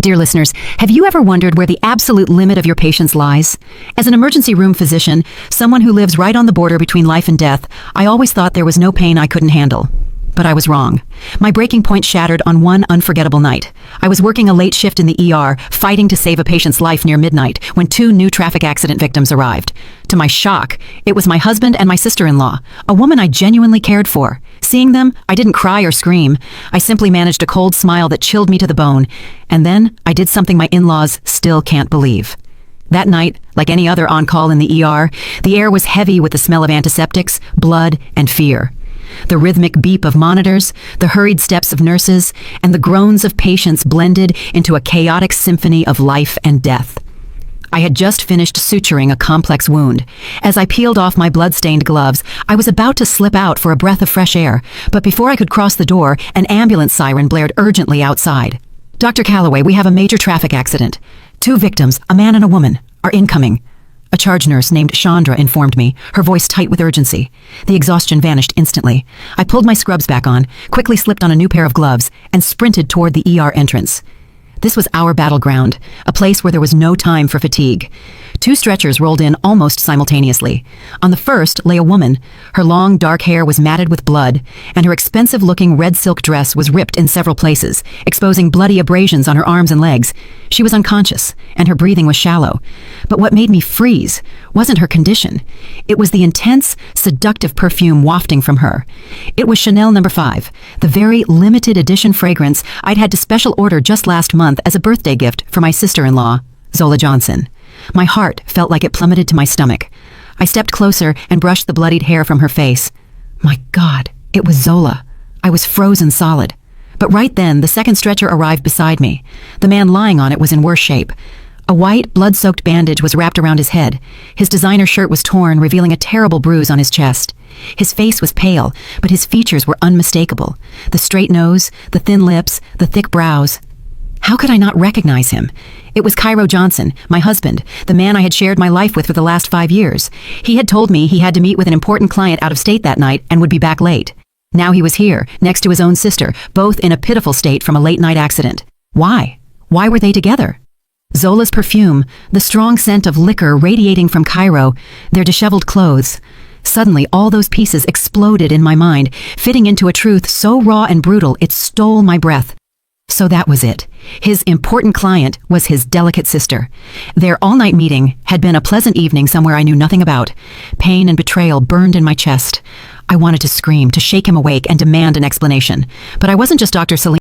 Dear listeners, have you ever wondered where the absolute limit of your patience lies? As an emergency room physician, someone who lives right on the border between life and death, I always thought there was no pain I couldn't handle. But I was wrong. My breaking point shattered on one unforgettable night. I was working a late shift in the ER, fighting to save a patient's life near midnight, when two new traffic accident victims arrived. To my shock, it was my husband and my sister-in-law, a woman I genuinely cared for. Seeing them, I didn't cry or scream. I simply managed a cold smile that chilled me to the bone. And then, I did something my in-laws still can't believe. That night, like any other on-call in the ER, the air was heavy with the smell of antiseptics, blood, and fear. The rhythmic beep of monitors, the hurried steps of nurses, and the groans of patients blended into a chaotic symphony of life and death. I had just finished suturing a complex wound. As I peeled off my blood-stained gloves, I was about to slip out for a breath of fresh air, but before I could cross the door, an ambulance siren blared urgently outside. "Dr. Calloway, we have a major traffic accident. 2 victims, a man and a woman, are incoming." A charge nurse named Chandra informed me, her voice tight with urgency. The exhaustion vanished instantly. I pulled my scrubs back on, quickly slipped on a new pair of gloves, and sprinted toward the ER entrance. This was our battleground, a place where there was no time for fatigue. 2 stretchers rolled in almost simultaneously. On the first lay a woman. Her long, dark hair was matted with blood, and her expensive-looking red silk dress was ripped in several places, exposing bloody abrasions on her arms and legs. She was unconscious, and her breathing was shallow. But what made me freeze wasn't her condition. It was the intense, seductive perfume wafting from her. It was Chanel No. 5, the very limited edition fragrance I'd had to special order just last month as a birthday gift for my sister-in-law, Zola Johnson. My heart felt like it plummeted to my stomach. I stepped closer and brushed the bloodied hair from her face. My God, it was Zola. I was frozen solid. But right then, the second stretcher arrived beside me. The man lying on it was in worse shape. A white, blood-soaked bandage was wrapped around his head. His designer shirt was torn, revealing a terrible bruise on his chest. His face was pale, but his features were unmistakable. The straight nose, the thin lips, the thick brows. How could I not recognize him? It was Cairo Johnson, my husband, the man I had shared my life with for the last 5 years. He had told me he had to meet with an important client out of state that night and would be back late. Now he was here, next to his own sister, both in a pitiful state from a late-night accident. Why? Why were they together? Zola's perfume, the strong scent of liquor radiating from Cairo, their disheveled clothes. Suddenly, all those pieces exploded in my mind, fitting into a truth so raw and brutal it stole my breath. So that was it. His important client was his delicate sister. Their all-night meeting had been a pleasant evening somewhere I knew nothing about. Pain and betrayal burned in my chest. I wanted to scream, to shake him awake, and demand an explanation. But I wasn't just Dr. Salim.